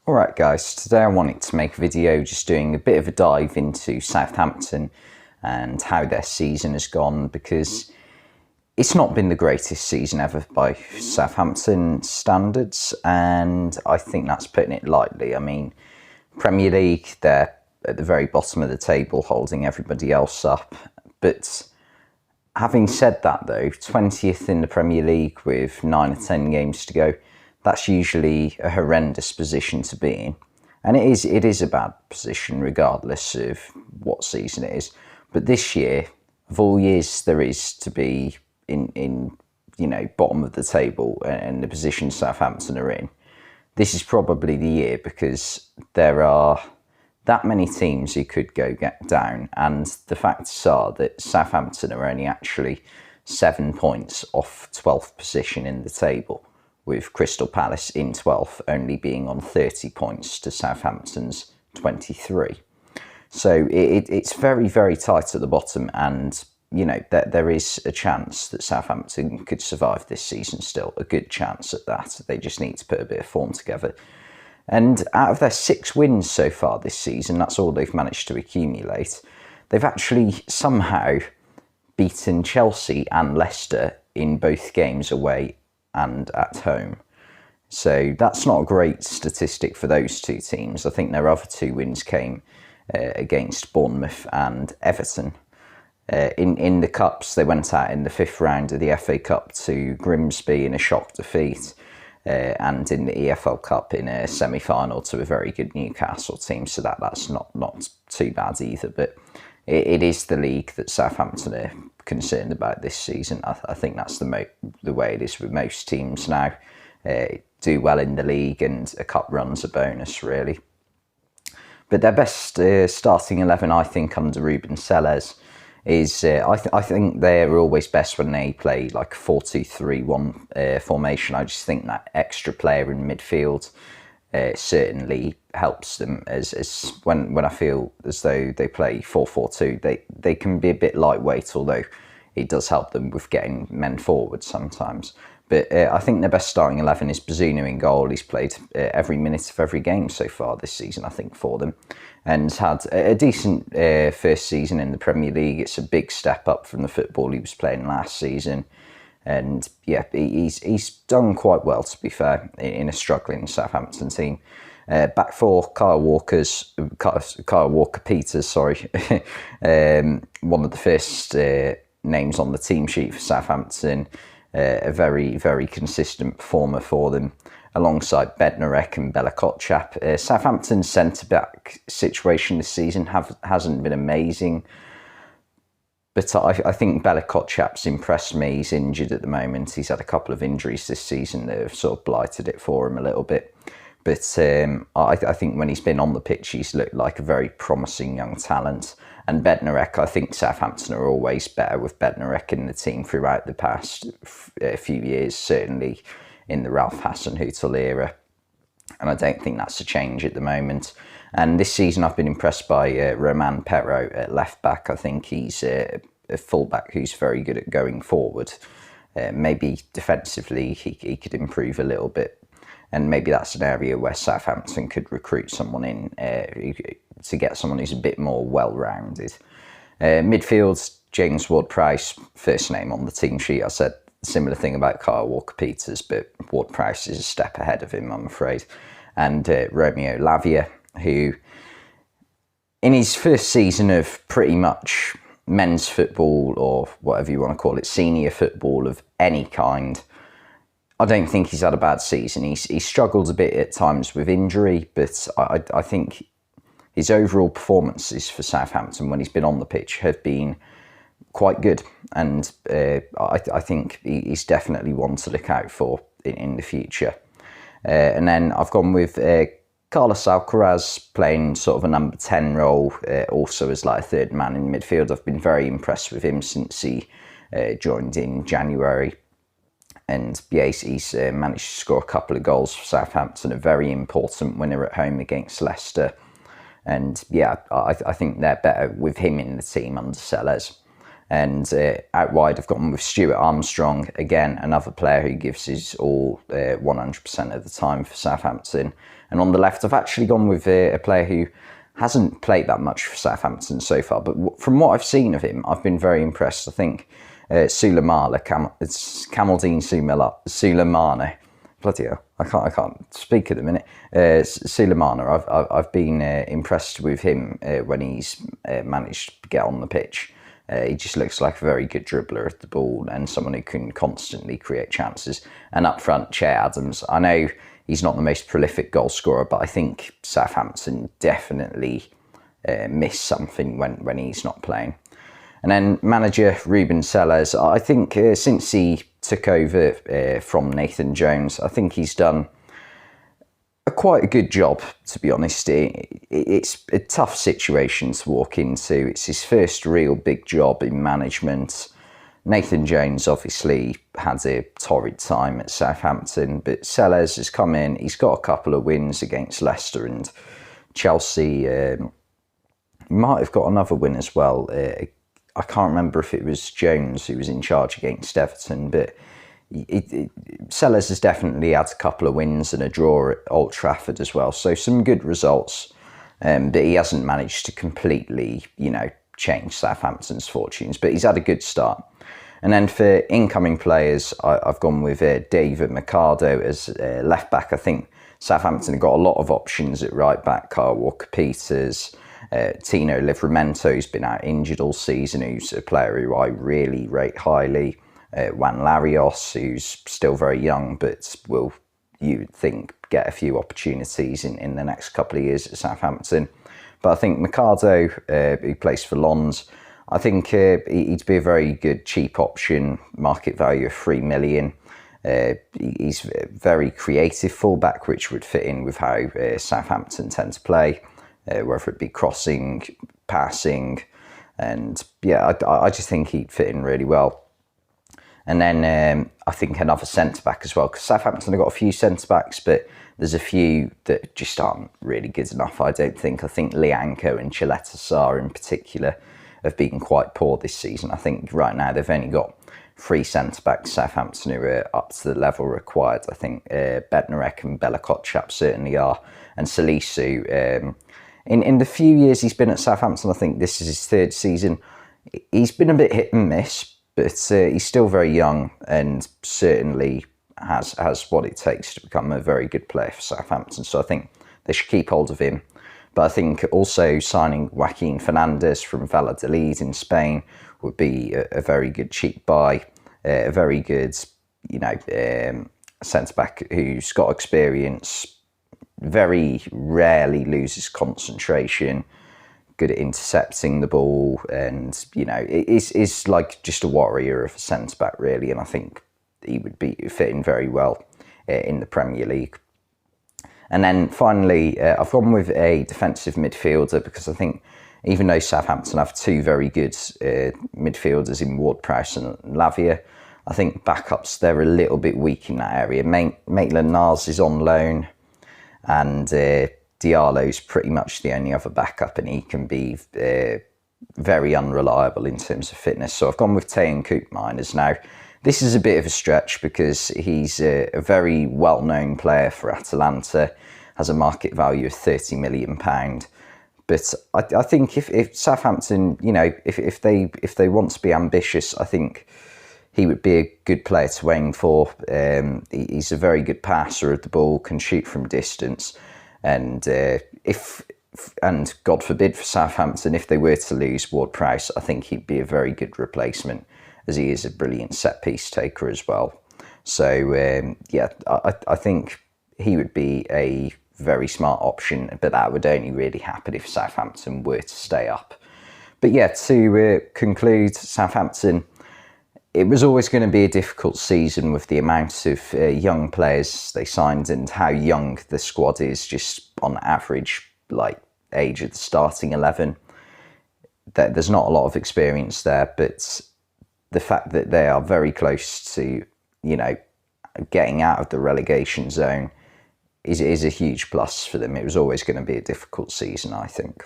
Alright guys, today I wanted to make a video just doing a bit of a dive into Southampton and how their season has gone, because it's not been the greatest season ever by Southampton standards, and I think that's putting it lightly. I mean, Premier League, they're at the very bottom of the table holding everybody else up, but having said that though, 20th in the Premier League with 9 or 10 games to go, that's usually a horrendous position to be in. And it is a bad position regardless of what season it is. But this year, of all years there is to be in bottom of the table and the position Southampton are in, this is probably the year, because there are that many teams who could get down, and the facts are that Southampton are only actually 7 points off 12th position in the table, with Crystal Palace in 12th only being on 30 points to Southampton's 23. So it's very, very tight at the bottom, and there is a chance that Southampton could survive this season still, a good chance at that. They just need to put a bit of form together. And out of their 6 wins so far this season, that's all they've managed to accumulate. They've actually somehow beaten Chelsea and Leicester in both games away and at home. So that's not a great statistic for those two teams. I think their other 2 wins came against Bournemouth and Everton. In the Cups, they went out in the 5th round of the FA Cup to Grimsby in a shock defeat, and in the EFL Cup in a semi-final to a very good Newcastle team. So that's not too bad either. But it is the league that Southampton are concerned about this season. I think that's the way it is with most teams now. Do well in the league, and a cup run's a bonus, really. But their best starting 11, I think, under Ruben Selles is, I think they're always best when they play like a 4-2-3-1 formation. I just think that extra player in midfield certainly helps them, as when I feel as though they play 4-4-2, they can be a bit lightweight, although it does help them with getting men forward sometimes. But I think their best starting 11 is Bazunu in goal. He's played every minute of every game so far this season, I think, for them, and had a decent first season in the Premier League. It's a big step up from the football he was playing last season. And yeah, he's done quite well, to be fair, in a struggling Southampton team. Back 4, Kyle Walker-Peters, one of the first names on the team sheet for Southampton. A very, very consistent performer for them, alongside Bednarek and Bella-Kotchap. Southampton's centre-back situation this season hasn't been amazing, but I think Bella-Kotchap's impressed me. He's injured at the moment. He's had a couple of injuries this season that have sort of blighted it for him a little bit. But I think when he's been on the pitch, he's looked like a very promising young talent. And Bednarek, I think Southampton are always better with Bednarek in the team throughout the past few years, certainly in the Ralph Hasenhüttl era. And I don't think that's a change at the moment. And this season I've been impressed by Romain Perraud at left back. I think he's a fullback who's very good at going forward. Maybe defensively he could improve a little bit. And maybe that's an area where Southampton could recruit someone in to get someone who's a bit more well-rounded. Midfield, James Ward-Prowse, first name on the team sheet. I said a similar thing about Kyle Walker-Peters, but Ward-Prowse is a step ahead of him, I'm afraid. And Romeo Lavia, who in his first season of pretty much men's football, or whatever you want to call it, senior football of any kind, I don't think he's had a bad season. He's struggled a bit at times with injury, but I think his overall performances for Southampton when he's been on the pitch have been quite good. And I think he's definitely one to look out for in the future. And then I've gone with Carlos Alcaraz, playing sort of a number 10 role, also as like a third man in midfield. I've been very impressed with him since he joined in January. And yeah, he's managed to score a couple of goals for Southampton, a very important winner at home against Leicester. And yeah, I think they're better with him in the team under Selles. And out wide, I've gone with Stuart Armstrong, again, another player who gives his all 100% of the time for Southampton. And on the left, I've actually gone with a player who hasn't played that much for Southampton so far, but from what I've seen of him, I've been very impressed. I think Sulemana, Kamaldeen Sulemana, bloody hell, I can't speak at the minute. Sulemana, I've been impressed with him when he's managed to get on the pitch. He just looks like a very good dribbler of the ball and someone who can constantly create chances. And up front, Che Adams, I know he's not the most prolific goal scorer, but I think Southampton definitely miss something when he's not playing. And then manager Ruben Sellers, I think since he took over from Nathan Jones, I think he's done quite a good job, to be honest. It's a tough situation to walk into. It's his first real big job in management. Nathan Jones obviously had a torrid time at Southampton, but Sellers has come in. He's got a couple of wins against Leicester and Chelsea. Might have got another win as well. I can't remember if it was Jones who was in charge against Everton, but Sellers has definitely had a couple of wins and a draw at Old Trafford as well. So some good results, but he hasn't managed to completely, change Southampton's fortunes. But he's had a good start. And then for incoming players, I've gone with David Mercado as left back. I think Southampton have got a lot of options at right back. Kyle Walker-Peters, Tino Livramento's been out injured all season, who's a player who I really rate highly. Juan Larios, who's still very young, but will, you would think, get a few opportunities in the next couple of years at Southampton. But I think Mercado, who plays for Lens, I think he'd be a very good cheap option, market value of $3 million. He's a very creative fullback, which would fit in with how Southampton tend to play, whether it be crossing, passing, and yeah, I just think he'd fit in really well. And then I think another centre-back as well, because Southampton have got a few centre-backs, but there's a few that just aren't really good enough, I don't think. I think Lianco and Chileta Sarr in particular have been quite poor this season. I think right now they've only got 3 centre-backs, Southampton, who are up to the level required. I think Bednarek and Bella-Kotchap certainly are. And Salisu, in the few years he's been at Southampton, I think this is his 3rd season, he's been a bit hit and miss, but he's still very young and certainly has what it takes to become a very good player for Southampton. So I think they should keep hold of him. But I think also signing Joaquin Fernandez from Valladolid in Spain would be a very good cheap buy, a very good, centre-back who's got experience, very rarely loses concentration, good at intercepting the ball, and is like just a warrior of a centre back really. And I think he would be fitting very well in the Premier League. And then finally, I've gone with a defensive midfielder because I think even though Southampton have 2 very good midfielders in Ward-Prowse and Lavia, I think backups, they're a little bit weak in that area. Maitland-Niles is on loan, and Diallo's pretty much the only other backup, and he can be very unreliable in terms of fitness. So I've gone with Tejan Koopmeiners. Now, this is a bit of a stretch because he's a very well-known player for Atalanta, has a market value of £30 million. But I think if Southampton, if they want to be ambitious, I think he would be a good player to aim for. He's a very good passer of the ball, can shoot from distance. And and God forbid for Southampton, if they were to lose Ward-Prowse, I think he'd be a very good replacement, as he is a brilliant set-piece taker as well. So, I think he would be a very smart option, but that would only really happen if Southampton were to stay up. But yeah, to conclude, Southampton, it was always going to be a difficult season with the amount of young players they signed and how young the squad is, just on average, like age of the starting 11. There's not a lot of experience there, but the fact that they are very close to, getting out of the relegation zone is a huge plus for them. It was always going to be a difficult season, I think.